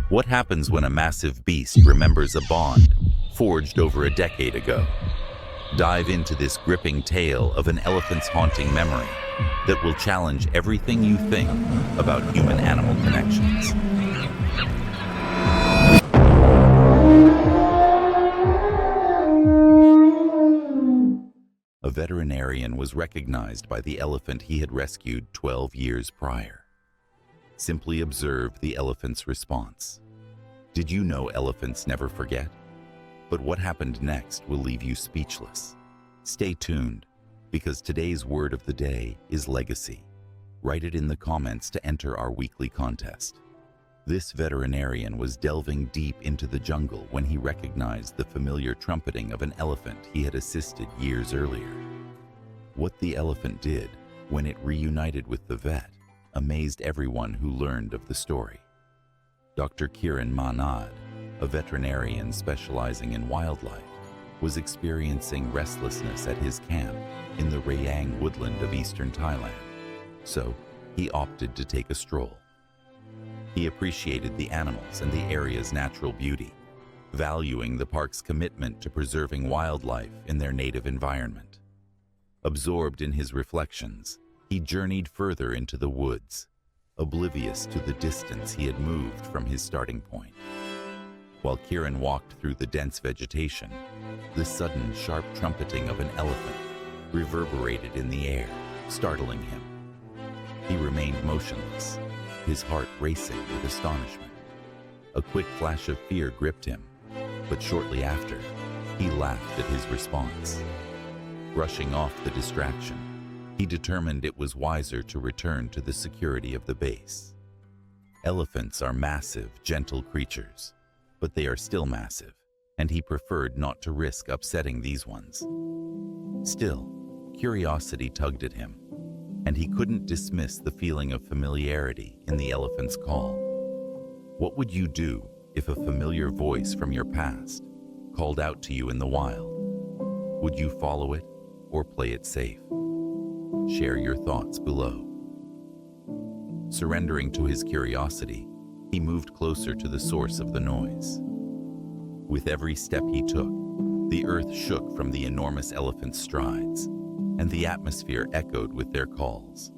What happens when a massive beast remembers a bond forged over a decade ago? Dive into this gripping tale of an elephant's haunting memory that will challenge everything you think about human-animal connections. A veterinarian was recognized by the elephant he had rescued 12 years prior. Simply observe the elephant's response. Did you know elephants never forget? But what happened next will leave you speechless. Stay tuned, because today's word of the day is legacy. Write it in the comments to enter our weekly contest. This veterinarian was delving deep into the jungle when he recognized the familiar trumpeting of an elephant he had assisted years earlier. What the elephant did when it reunited with the vet amazed everyone who learned of the story. Dr. Kieran, a veterinarian specializing in wildlife, was experiencing restlessness at his camp in the Rayang woodland of eastern Thailand, so he opted to take a stroll. He appreciated the animals and the area's natural beauty, valuing the park's commitment to preserving wildlife in their native environment. Absorbed in his reflections, he journeyed further into the woods, oblivious to the distance he had moved from his starting point. While Kieran walked through the dense vegetation, the sudden sharp trumpeting of an elephant reverberated in the air, startling him. He remained motionless, his heart racing with astonishment. A quick flash of fear gripped him, but shortly after, he laughed at his response. Brushing off the distraction, he determined it was wiser to return to the security of the base. Elephants are massive, gentle creatures, but they are still massive, and he preferred not to risk upsetting these ones. Still, curiosity tugged at him, and he couldn't dismiss the feeling of familiarity in the elephant's call. What would you do if a familiar voice from your past called out to you in the wild? Would you follow it or play it safe? Share your thoughts below. Surrendering to his curiosity, he moved closer to the source of the noise. With every step he took, the earth shook from the enormous elephant's strides, and the atmosphere echoed with their calls.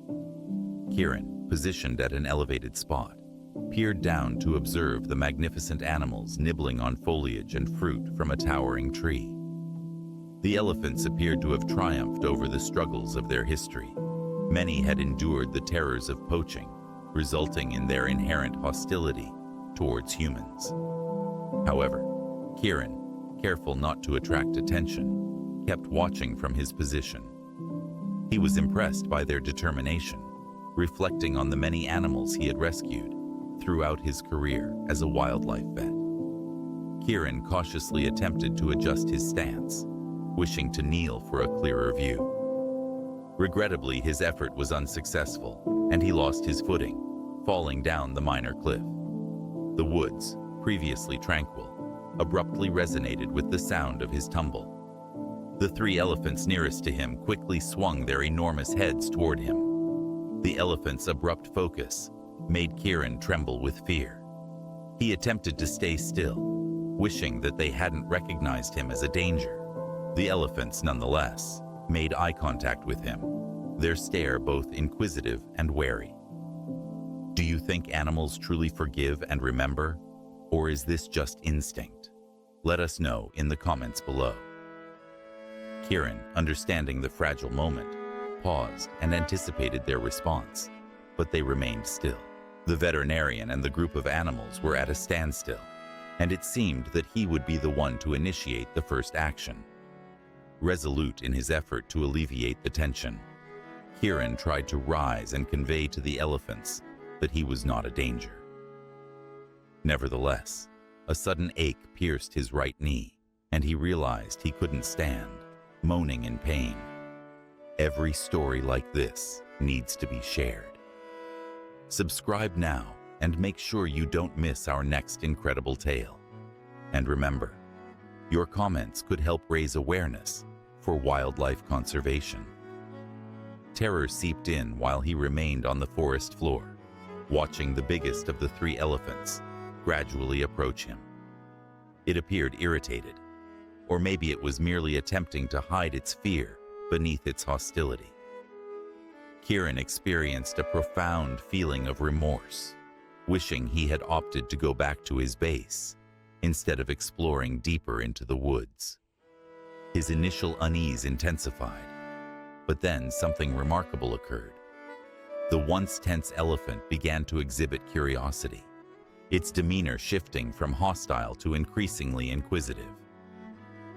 Kieran, positioned at an elevated spot, peered down to observe the magnificent animals nibbling on foliage and fruit from a towering tree. The elephants appeared to have triumphed over the struggles of their history. Many had endured the terrors of poaching, resulting in their inherent hostility towards humans. However, Kieran, careful not to attract attention, kept watching from his position. He was impressed by their determination, reflecting on the many animals he had rescued throughout his career as a wildlife vet. Kieran cautiously attempted to adjust his stance, wishing to kneel for a clearer view. Regrettably, his effort was unsuccessful, and he lost his footing, falling down the minor cliff. The woods, previously tranquil, abruptly resonated with the sound of his tumble. The three elephants nearest to him quickly swung their enormous heads toward him. The elephants' abrupt focus made Kieran tremble with fear. He attempted to stay still, wishing that they hadn't recognized him as a danger. The elephants, nonetheless, made eye contact with him, their stare both inquisitive and wary. Do you think animals truly forgive and remember, or is this just instinct? Let us know in the comments below. Kieran, understanding the fragile moment, paused and anticipated their response, but they remained still. The veterinarian and the group of animals were at a standstill, and it seemed that he would be the one to initiate the first action. Resolute in his effort to alleviate the tension, Kieran tried to rise and convey to the elephants that he was not a danger. Nevertheless, a sudden ache pierced his right knee, and he realized he couldn't stand, moaning in pain. Every story like this needs to be shared. Subscribe now and make sure you don't miss our next incredible tale. And remember, your comments could help raise awareness for wildlife conservation. Terror seeped in while he remained on the forest floor, watching the biggest of the three elephants gradually approach him. It appeared irritated, or maybe it was merely attempting to hide its fear beneath its hostility. Kieran experienced a profound feeling of remorse, wishing he had opted to go back to his base instead of exploring deeper into the woods. His initial unease intensified, but then something remarkable occurred. The once tense elephant began to exhibit curiosity, its demeanor shifting from hostile to increasingly inquisitive.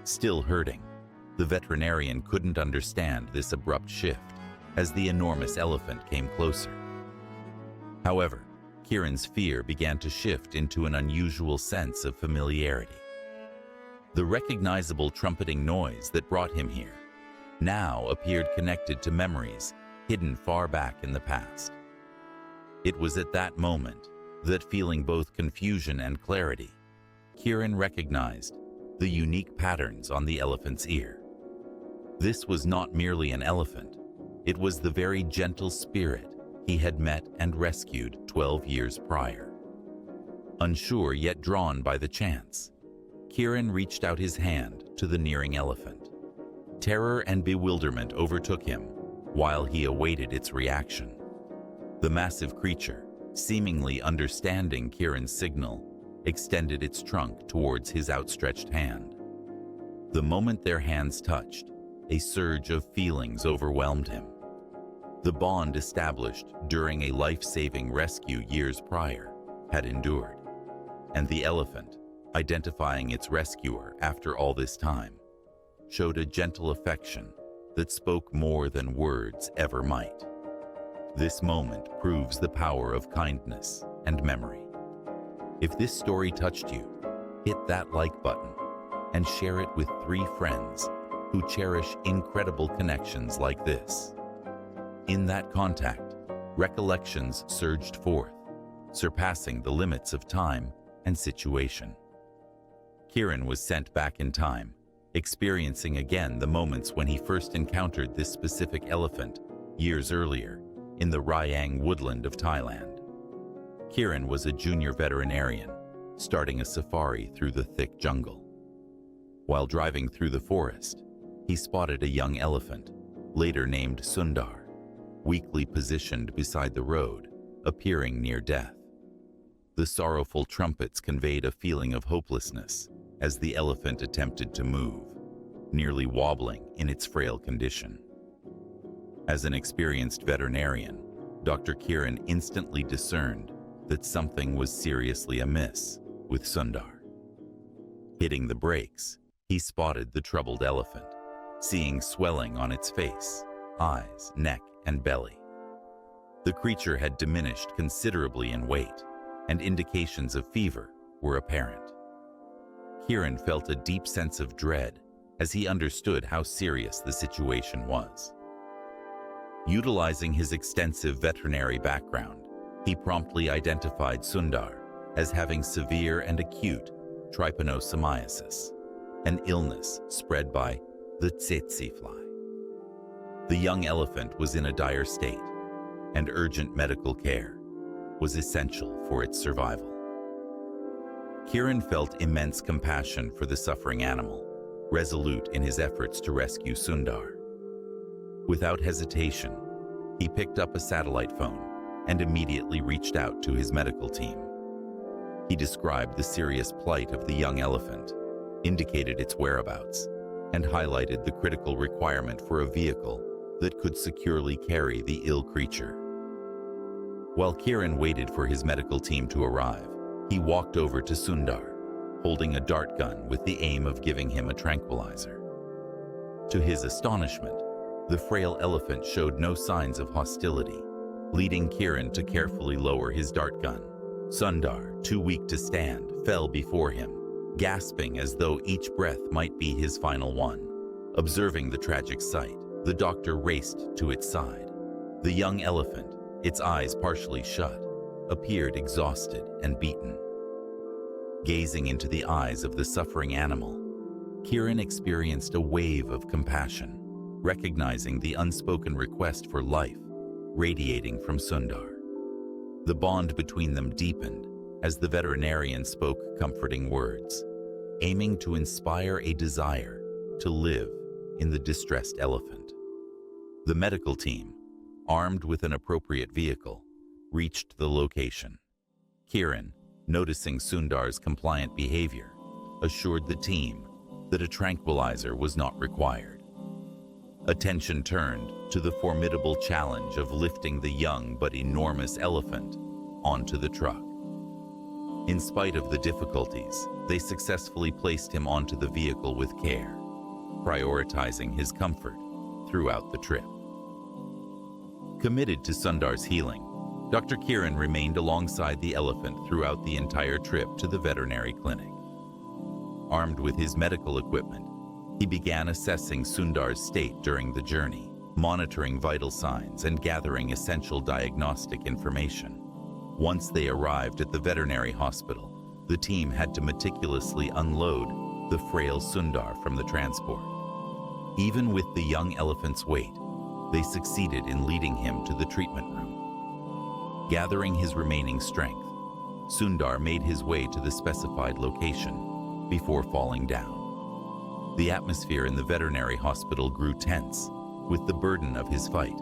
Still hurting, the veterinarian couldn't understand this abrupt shift as the enormous elephant came closer. However, Kieran's fear began to shift into an unusual sense of familiarity. The recognizable trumpeting noise that brought him here now appeared connected to memories hidden far back in the past. It was at that moment that, feeling both confusion and clarity, Kieran recognized the unique patterns on the elephant's ear. This was not merely an elephant, it was the very gentle spirit he had met and rescued 12 years prior. Unsure yet drawn by the chance, Kieran reached out his hand to the nearing elephant. Terror and bewilderment overtook him while he awaited its reaction. The massive creature, seemingly understanding Kieran's signal, extended its trunk towards his outstretched hand. The moment their hands touched, a surge of feelings overwhelmed him. The bond established during a life-saving rescue years prior had endured, and the elephant, identifying its rescuer after all this time, showed a gentle affection that spoke more than words ever might. This moment proves the power of kindness and memory. If this story touched you, hit that like button and share it with 3 friends who cherish incredible connections like this. In that contact, recollections surged forth, surpassing the limits of time and situation. Kieran was sent back in time, experiencing again the moments when he first encountered this specific elephant years earlier in the Rayang woodland of Thailand. Kieran was a junior veterinarian, starting a safari through the thick jungle. While driving through the forest, he spotted a young elephant, later named Sundar, weakly positioned beside the road, appearing near death. The sorrowful trumpets conveyed a feeling of hopelessness as the elephant attempted to move, nearly wobbling in its frail condition. As an experienced veterinarian, Dr. Kieran instantly discerned that something was seriously amiss with Sundar. Hitting the brakes, he spotted the troubled elephant, seeing swelling on its face, eyes, neck, and belly. The creature had diminished considerably in weight, and indications of fever were apparent. Kieran felt a deep sense of dread as he understood how serious the situation was. Utilizing his extensive veterinary background, he promptly identified Sundar as having severe and acute trypanosomiasis, an illness spread by the tsetse fly. The young elephant was in a dire state, and urgent medical care was essential for its survival. Kieran felt immense compassion for the suffering animal, resolute in his efforts to rescue Sundar. Without hesitation, he picked up a satellite phone and immediately reached out to his medical team. He described the serious plight of the young elephant, indicated its whereabouts, and highlighted the critical requirement for a vehicle that could securely carry the ill creature. While Kieran waited for his medical team to arrive, he walked over to Sundar, holding a dart gun with the aim of giving him a tranquilizer. To his astonishment, the frail elephant showed no signs of hostility, leading Kieran to carefully lower his dart gun. Sundar, too weak to stand, fell before him, gasping as though each breath might be his final one. Observing the tragic sight, the doctor raced to its side. The young elephant, its eyes partially shut, appeared exhausted and beaten. Gazing into the eyes of the suffering animal, Kieran experienced a wave of compassion, recognizing the unspoken request for life radiating from Sundar. The bond between them deepened as the veterinarian spoke comforting words, aiming to inspire a desire to live in the distressed elephant. The medical team, armed with an appropriate vehicle, reached the location. Kieran, noticing Sundar's compliant behavior, assured the team that a tranquilizer was not required. Attention turned to the formidable challenge of lifting the young but enormous elephant onto the truck. In spite of the difficulties, they successfully placed him onto the vehicle with care, prioritizing his comfort throughout the trip. Committed to Sundar's healing, Dr. Kieran remained alongside the elephant throughout the entire trip to the veterinary clinic. Armed with his medical equipment, he began assessing Sundar's state during the journey, monitoring vital signs and gathering essential diagnostic information. Once they arrived at the veterinary hospital, the team had to meticulously unload the frail Sundar from the transport. Even with the young elephant's weight, they succeeded in leading him to the treatment room. Gathering his remaining strength, Sundar made his way to the specified location before falling down. The atmosphere in the veterinary hospital grew tense with the burden of his fight,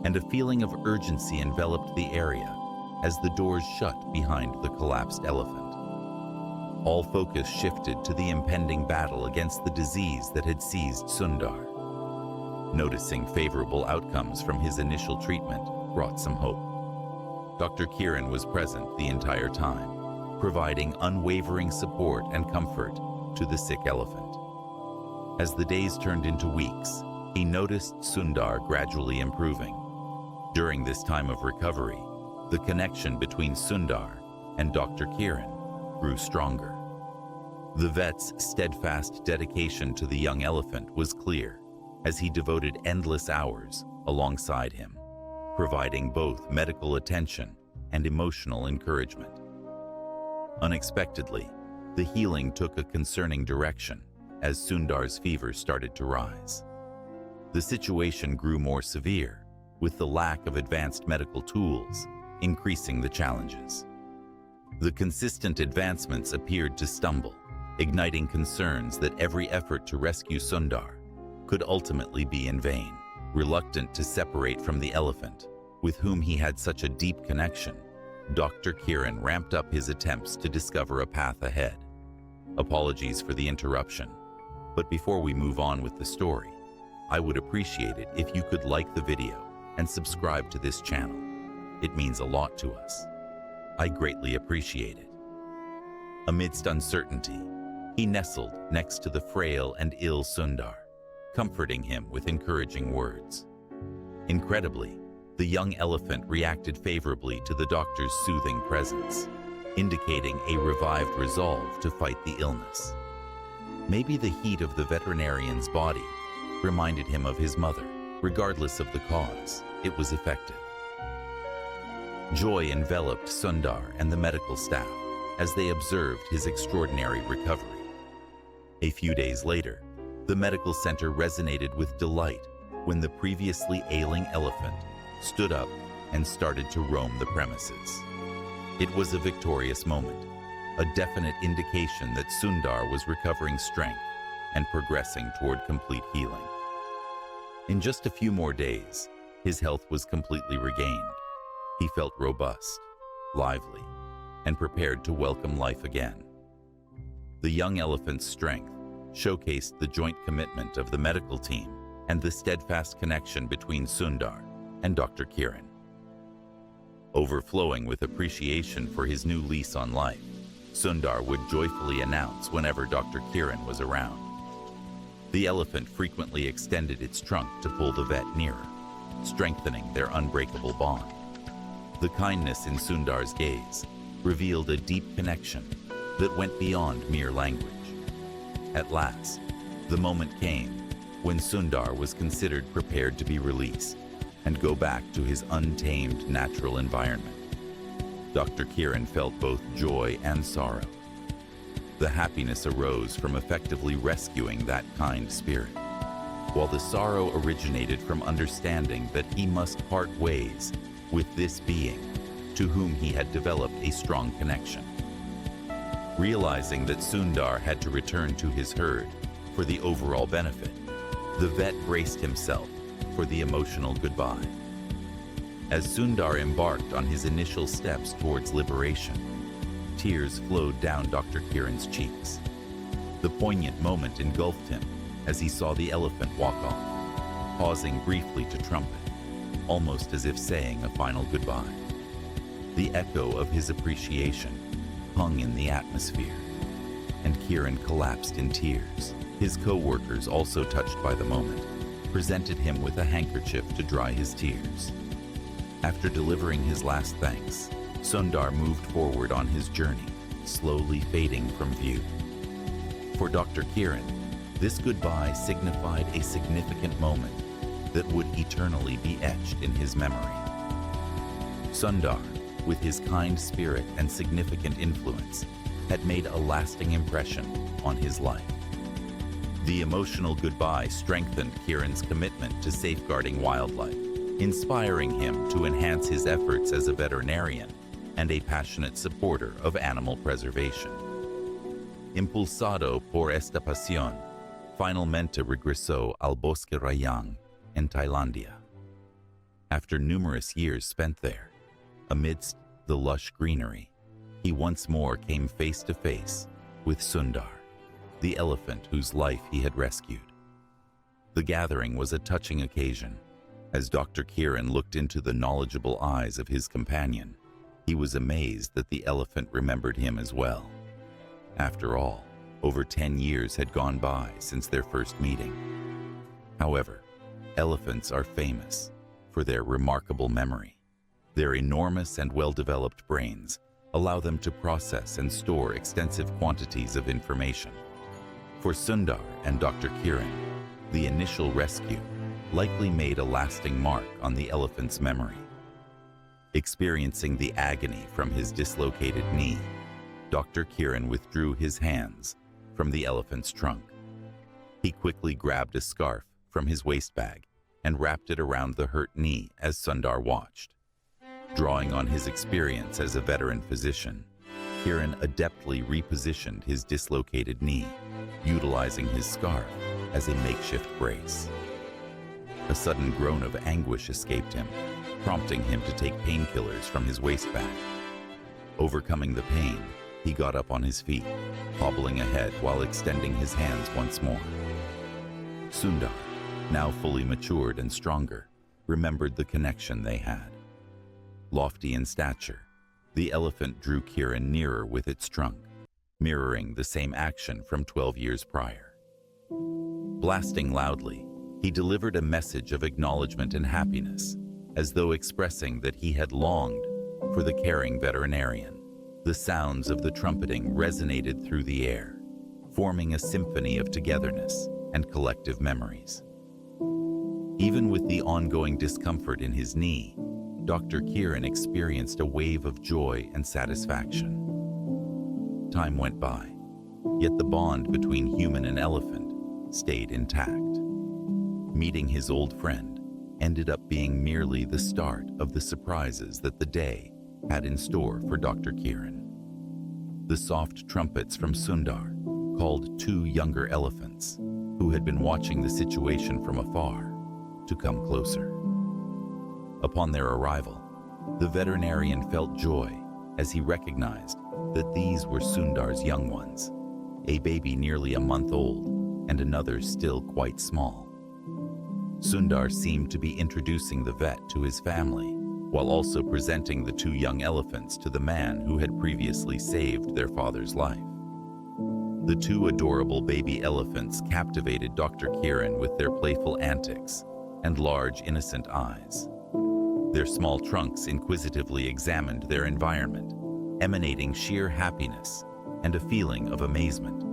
and a feeling of urgency enveloped the area as the doors shut behind the collapsed elephant. All focus shifted to the impending battle against the disease that had seized Sundar. Noticing favorable outcomes from his initial treatment brought some hope. Dr. Kieran was present the entire time, providing unwavering support and comfort to the sick elephant. As the days turned into weeks, he noticed Sundar gradually improving. During this time of recovery, the connection between Sundar and Dr. Kieran grew stronger. The vet's steadfast dedication to the young elephant was clear, as he devoted endless hours alongside him, providing both medical attention and emotional encouragement. Unexpectedly, the healing took a concerning direction as Sundar's fever started to rise. The situation grew more severe, with the lack of advanced medical tools increasing the challenges. The consistent advancements appeared to stumble, igniting concerns that every effort to rescue Sundar could ultimately be in vain. Reluctant to separate from the elephant, with whom he had such a deep connection, Dr. Kieran ramped up his attempts to discover a path ahead. Apologies for the interruption, but before we move on with the story, I would appreciate it if you could like the video and subscribe to this channel. It means a lot to us. I greatly appreciate it. Amidst uncertainty, he nestled next to the frail and ill Sundar, comforting him with encouraging words. Incredibly, the young elephant reacted favorably to the doctor's soothing presence, indicating a revived resolve to fight the illness. Maybe the heat of the veterinarian's body reminded him of his mother. Regardless of the cause, it was effective. Joy enveloped Sundar and the medical staff as they observed his extraordinary recovery. A few days later, the medical center resonated with delight when the previously ailing elephant stood up and started to roam the premises. It was a victorious moment, a definite indication that Sundar was recovering strength and progressing toward complete healing. In just a few more days, his health was completely regained. He felt robust, lively, and prepared to welcome life again. The young elephant's strength showcased the joint commitment of the medical team and the steadfast connection between Sundar and Dr. Kieran. Overflowing with appreciation for his new lease on life, Sundar would joyfully announce whenever Dr. Kieran was around. The elephant frequently extended its trunk to pull the vet nearer, strengthening their unbreakable bond. The kindness in Sundar's gaze revealed a deep connection that went beyond mere language. At last, the moment came when Sundar was considered prepared to be released and go back to his untamed natural environment. Dr. Kieran felt both joy and sorrow. The happiness arose from effectively rescuing that kind spirit, while the sorrow originated from understanding that he must part ways with this being to whom he had developed a strong connection. Realizing that Sundar had to return to his herd for the overall benefit, the vet braced himself for the emotional goodbye. As Sundar embarked on his initial steps towards liberation, tears flowed down Dr. Kieran's cheeks. The poignant moment engulfed him as he saw the elephant walk off, pausing briefly to trumpet, almost as if saying a final goodbye. The echo of his appreciation hung in the atmosphere, and Kieran collapsed in tears. His co-workers, also touched by the moment, presented him with a handkerchief to dry his tears. After delivering his last thanks, Sundar moved forward on his journey, slowly fading from view. For Dr. Kieran, this goodbye signified a significant moment that would eternally be etched in his memory. Sundar, with his kind spirit and significant influence, had made a lasting impression on his life. The emotional goodbye strengthened Kieran's commitment to safeguarding wildlife, inspiring him to enhance his efforts as a veterinarian and a passionate supporter of animal preservation. Impulsado por esta pasión, finalmente regresó al Bosque Rayang in Thailandia. After numerous years spent there, amidst the lush greenery, he once more came face to face with Sundar, the elephant whose life he had rescued. The gathering was a touching occasion. As Dr. Kieran looked into the knowledgeable eyes of his companion, he was amazed that the elephant remembered him as well. After all, over 10 years had gone by since their first meeting. However, elephants are famous for their remarkable memory. Their enormous and well-developed brains allow them to process and store extensive quantities of information. For Sundar and Dr. Kieran, the initial rescue likely made a lasting mark on the elephant's memory. Experiencing the agony from his dislocated knee, Dr. Kieran withdrew his hands from the elephant's trunk. He quickly grabbed a scarf from his waist bag and wrapped it around the hurt knee as Sundar watched. Drawing on his experience as a veteran physician, Kieran adeptly repositioned his dislocated knee, utilizing his scarf as a makeshift brace. A sudden groan of anguish escaped him, prompting him to take painkillers from his waist bag. Overcoming the pain, he got up on his feet, hobbling ahead while extending his hands once more. Sundar, now fully matured and stronger, remembered the connection they had. Lofty in stature, the elephant drew Kieran nearer with its trunk, mirroring the same action from 12 years prior. Blasting loudly, he delivered a message of acknowledgement and happiness, as though expressing that he had longed for the caring veterinarian. The sounds of the trumpeting resonated through the air, forming a symphony of togetherness and collective memories. Even with the ongoing discomfort in his knee, Dr. Kieran experienced a wave of joy and satisfaction. Time went by, yet the bond between human and elephant stayed intact. Meeting his old friend ended up being merely the start of the surprises that the day had in store for Dr. Kieran. The soft trumpets from Sundar called 2 younger elephants, who had been watching the situation from afar, to come closer. Upon their arrival, the veterinarian felt joy as he recognized that these were Sundar's young ones, a baby nearly a month old and another still quite small. Sundar seemed to be introducing the vet to his family, while also presenting the 2 young elephants to the man who had previously saved their father's life. The 2 adorable baby elephants captivated Dr. Kieran with their playful antics and large, innocent eyes. Their small trunks inquisitively examined their environment, emanating sheer happiness and a feeling of amazement.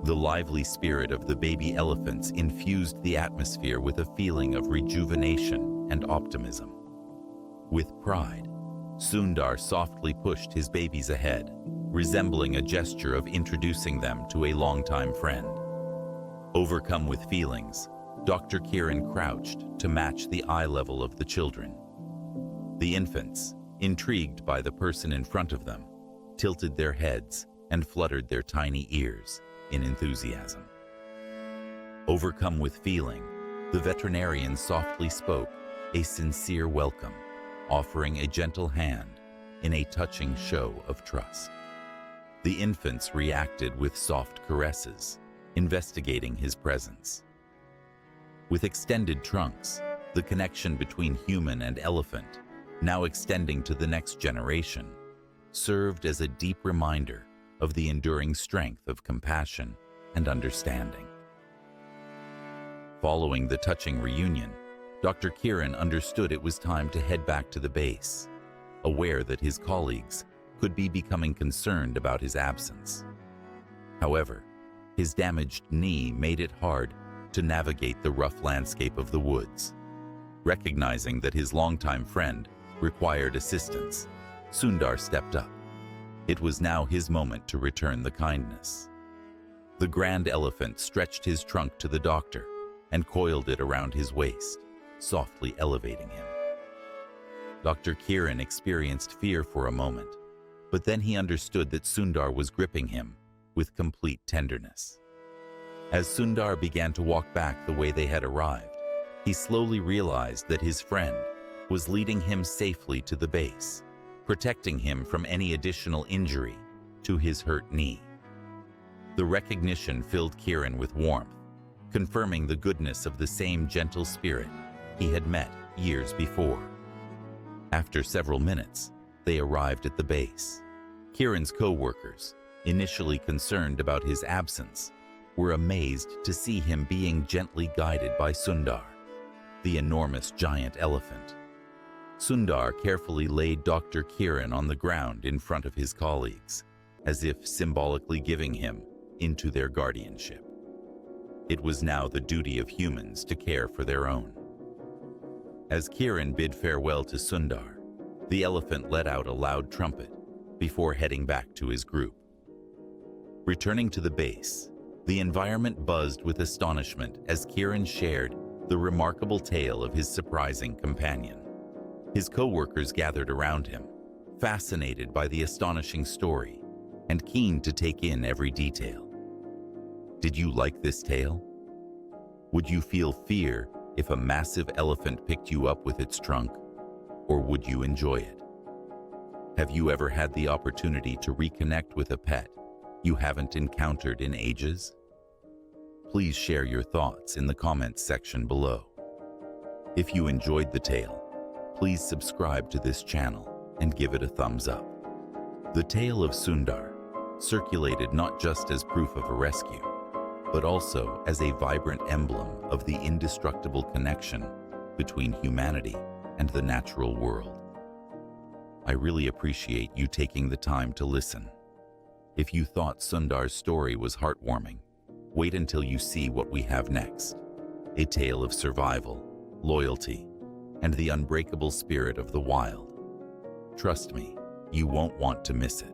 The lively spirit of the baby elephants infused the atmosphere with a feeling of rejuvenation and optimism. With pride, Sundar softly pushed his babies ahead, resembling a gesture of introducing them to a longtime friend. Overcome with feelings, Dr. Kieran crouched to match the eye level of the children. The infants, intrigued by the person in front of them, tilted their heads and fluttered their tiny ears in enthusiasm. Overcome with feeling, the veterinarian softly spoke a sincere welcome, offering a gentle hand in a touching show of trust. The infants reacted with soft caresses, investigating his presence. With extended trunks, the connection between human and elephant, now extending to the next generation, served as a deep reminder of the enduring strength of compassion and understanding. Following the touching reunion, Dr. Kieran understood it was time to head back to the base, aware that his colleagues could be becoming concerned about his absence. However, his damaged knee made it hard to navigate the rough landscape of the woods. Recognizing that his longtime friend required assistance, Sundar stepped up. It was now his moment to return the kindness. The grand elephant stretched his trunk to the doctor and coiled it around his waist, softly elevating him. Dr. Kieran experienced fear for a moment, but then he understood that Sundar was gripping him with complete tenderness. As Sundar began to walk back the way they had arrived, he slowly realized that his friend was leading him safely to the base, protecting him from any additional injury to his hurt knee. The recognition filled Kieran with warmth, confirming the goodness of the same gentle spirit he had met years before. After several minutes, they arrived at the base. Kieran's co-workers, initially concerned about his absence, were amazed to see him being gently guided by Sundar, the enormous giant elephant. Sundar carefully laid Dr. Kieran on the ground in front of his colleagues, as if symbolically giving him into their guardianship. It was now the duty of humans to care for their own. As Kieran bid farewell to Sundar, the elephant let out a loud trumpet before heading back to his group. Returning to the base, the environment buzzed with astonishment as Kieran shared the remarkable tale of his surprising companion. His co-workers gathered around him, fascinated by the astonishing story and keen to take in every detail. Did you like this tale? Would you feel fear if a massive elephant picked you up with its trunk, or would you enjoy it? Have you ever had the opportunity to reconnect with a pet you haven't encountered in ages? Please share your thoughts in the comments section below. If you enjoyed the tale, please subscribe to this channel and give it a thumbs up. The tale of Sundar circulated not just as proof of a rescue, but also as a vibrant emblem of the indestructible connection between humanity and the natural world. I really appreciate you taking the time to listen. If you thought Sundar's story was heartwarming, wait until you see what we have next. A tale of survival, loyalty, and the unbreakable spirit of the wild. Trust me, you won't want to miss it.